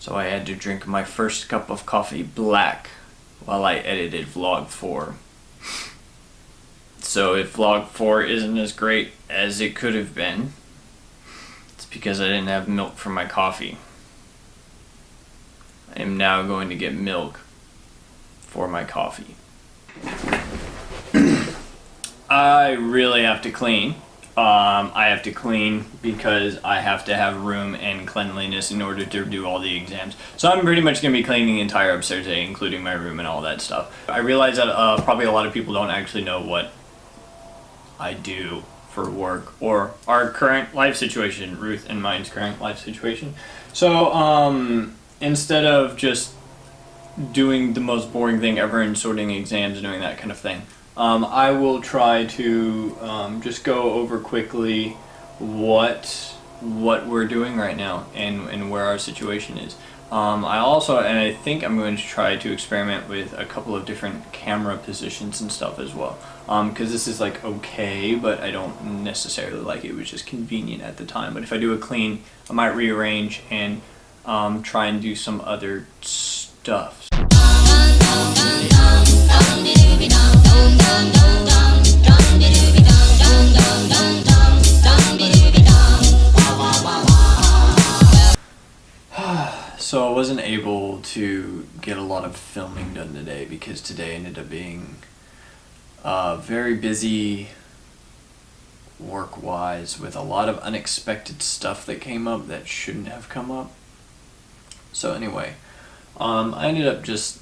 So I had to drink my first cup of coffee black while I edited vlog 4. So if vlog 4 isn't as great as it could have been, it's because I didn't have milk for my coffee. I am now going to get milk for my coffee. I really have to clean. I have to clean because I have to have room and cleanliness in order to do all the exams. So I'm pretty much going to be cleaning the entire upstairs today, including my room and all that stuff. I realize that probably a lot of people don't actually know what I do for work or our current life situation, Ruth and mine's current life situation. So instead of just doing the most boring thing ever and sorting exams and doing that kind of thing, I will try to just go over quickly what we're doing right now and where our situation is. I think I'm going to try to experiment with a couple of different camera positions and stuff as well. Because this is like okay, but I don't necessarily like it. It was just convenient at the time. But if I do a clean, I might rearrange and try and do some other stuff. So I wasn't able to get a lot of filming done today because today ended up being very busy work-wise with a lot of unexpected stuff that came up that shouldn't have come up. So anyway, I ended up just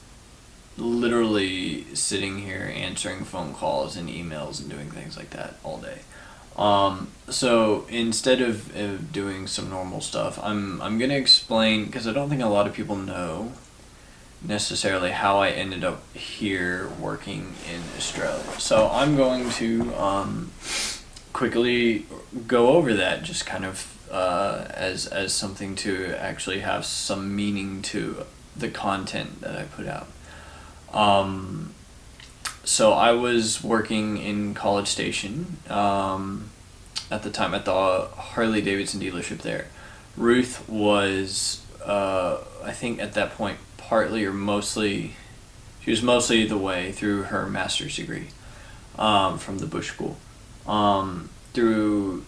literally sitting here answering phone calls and emails and doing things like that all day. So instead of doing some normal stuff, I'm gonna explain, because I don't think a lot of people know necessarily how I ended up here working in Australia. So I'm going to quickly go over that, just kind of as something to actually have some meaning to the content that I put out. So I was working in College Station at the time at the Harley Davidson dealership there. Ruth was, I think at that point, she was mostly the way through her master's degree from the Bush School. Through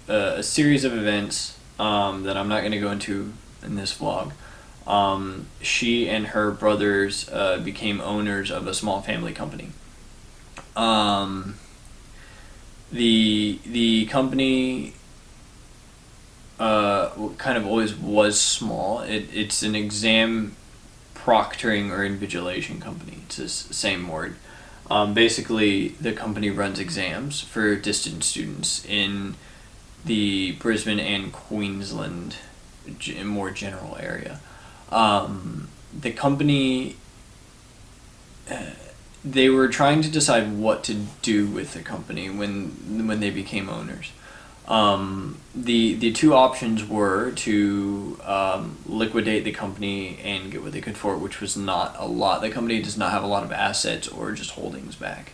a series of events that I'm not going to go into in this vlog, she and her brothers became owners of a small family company. The company kind of always was small. It's an exam proctoring or invigilation company. It's the same word. Basically, the company runs exams for distant students in the Brisbane and Queensland more general area. The company, they were trying to decide what to do with the company when they became owners. The two options were to liquidate the company and get what they could for it, which was not a lot. The company does not have a lot of assets or just holdings back,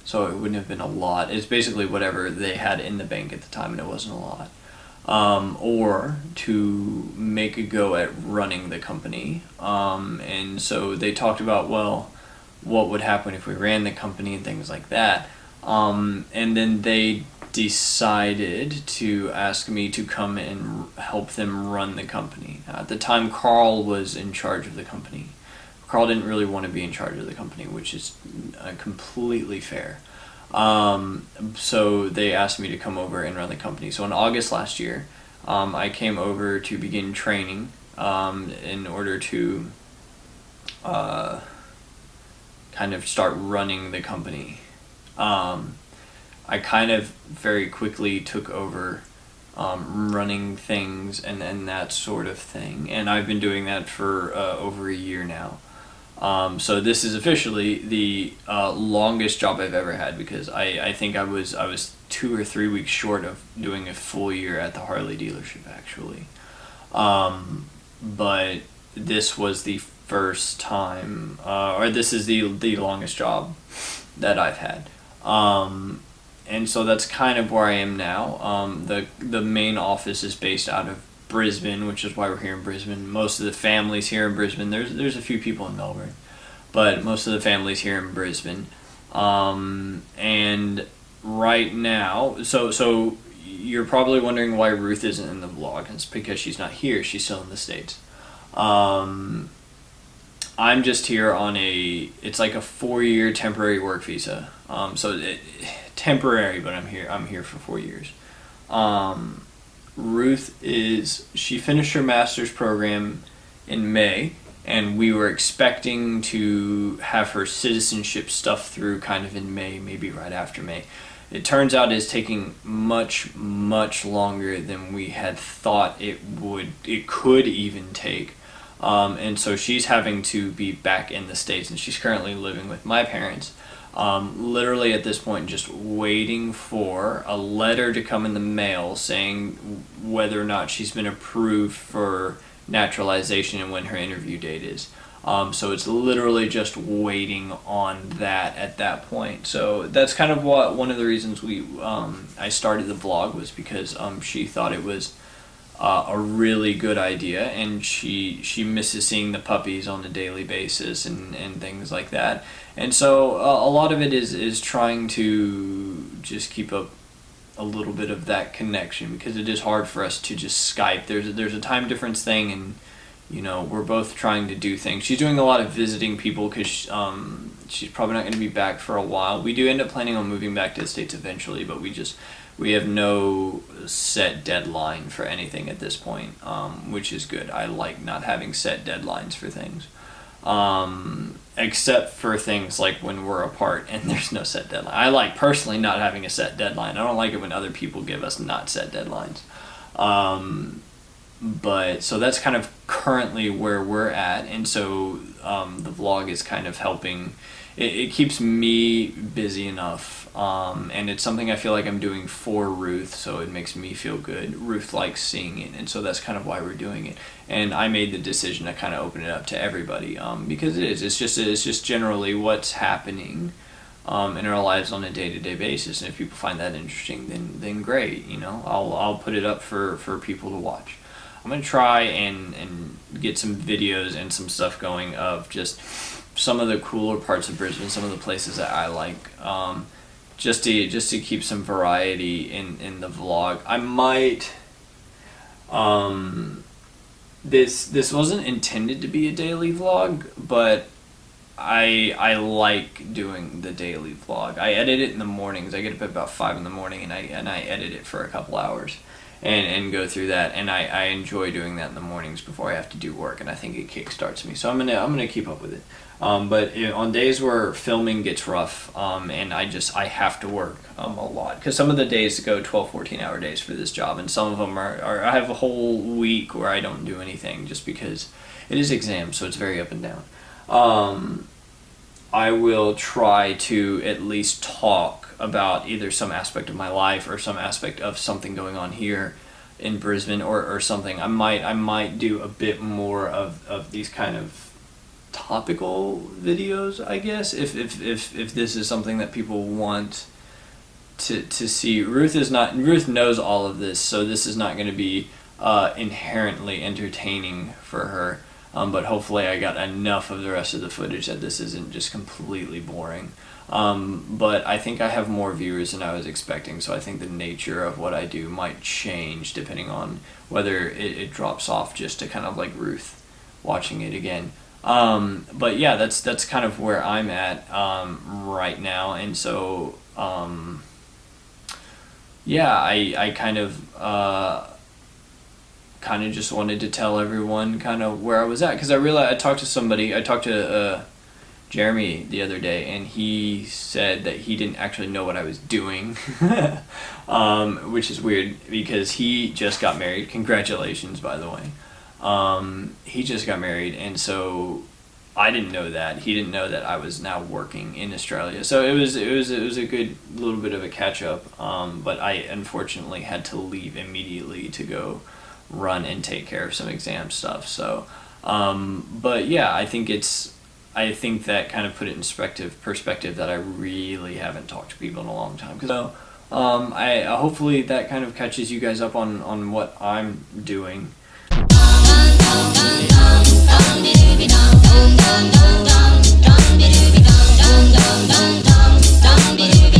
so it wouldn't have been a lot. It's basically whatever they had in the bank at the time, and it wasn't a lot. Or to make a go at running the company. And so they talked about, well, what would happen if we ran the company and things like that. And then they decided to ask me to come and help them run the company. At the time, Carl was in charge of the company. Carl didn't really want to be in charge of the company, which is completely fair. So they asked me to come over and run the company. So in August last year, I came over to begin training in order to kind of start running the company. I kind of very quickly took over running things and that sort of thing, and I've been doing that for over a year now. So this is officially the longest job I've ever had, because I think I was 2 or 3 weeks short of doing a full year at the Harley dealership actually. But this was the first time, or this is the longest job that I've had. And so that's kind of where I am now. The main office is based out of Brisbane, which is why we're here in Brisbane. Most of the families here in Brisbane. There's a few people in Melbourne, but most of the families here in Brisbane. And right now, so you're probably wondering why Ruth isn't in the vlog. It's because she's not here. She's still in the States. I'm just here on it's like a 4-year temporary work visa. Temporary, but I'm here for 4 years. Ruth she finished her master's program in May, and we were expecting to have her citizenship stuff through kind of in May, maybe right after May. It turns out it's taking much, much longer than we had thought it could even take. And so she's having to be back in the States, and she's currently living with my parents. Literally at this point just waiting for a letter to come in the mail saying whether or not she's been approved for naturalization and when her interview date is. So it's literally just waiting on that at that point. So that's kind of one of the reasons I started the vlog, was because she thought it was a really good idea, and she misses seeing the puppies on a daily basis and things like that. And so a lot of it is trying to just keep up a little bit of that connection, because it is hard for us to just Skype. There's a time difference thing, and we're both trying to do things. She's doing a lot of visiting people because she's probably not going to be back for a while. We do end up planning on moving back to the States eventually, but we have no set deadline for anything at this point, which is good. I like not having set deadlines for things, except for things like when we're apart and there's no set deadline. I like personally not having a set deadline. I don't like it when other people give us not set deadlines. But so that's kind of currently where we're at, and so the vlog is kind of helping. It keeps me busy enough, and it's something I feel like I'm doing for Ruth, so it makes me feel good. Ruth likes seeing it, and so that's kind of why we're doing it. And I made the decision to kind of open it up to everybody, because it's just generally what's happening in our lives on a day-to-day basis, and if people find that interesting, then great. I'll put it up for people to watch. I'm gonna try and get some videos and some stuff going of just some of the cooler parts of Brisbane, some of the places that I like, just to keep some variety in the vlog. I might. This wasn't intended to be a daily vlog, but I like doing the daily vlog. I edit it in the mornings. I get up at about 5 in the morning, and I edit it for a couple hours. And go through that, and I enjoy doing that in the mornings before I have to do work, and I think it kickstarts me. So I'm gonna keep up with it. But on days where filming gets rough, and I have to work a lot, because some of the days go 12-14 hour days for this job, and some of them are I have a whole week where I don't do anything just because it is exams, so it's very up and down. I will try to at least talk about either some aspect of my life or some aspect of something going on here in Brisbane or something. I might do a bit more of these kind of topical videos, I guess, if this is something that people want to see. Ruth knows all of this, so this is not going to be inherently entertaining for her. But hopefully I got enough of the rest of the footage that this isn't just completely boring. But I think I have more viewers than I was expecting, so I think the nature of what I do might change depending on whether it drops off just to kind of like Ruth watching it again. But yeah, that's kind of where I'm at right now, and so yeah, I kind of just wanted to tell everyone kind of where I was at, because I realized I talked to Jeremy the other day, and he said that he didn't actually know what I was doing, which is weird because he just got married. Congratulations, by the way. He just got married, and so I didn't know that. He didn't know that I was now working in Australia. So it was a good little bit of a catch up, but I unfortunately had to leave immediately to go run and take care of some exam stuff. So but yeah, I think that kind of put it in perspective that I really haven't talked to people in a long time. So I hopefully that kind of catches you guys up on what I'm doing. dum dum dum dum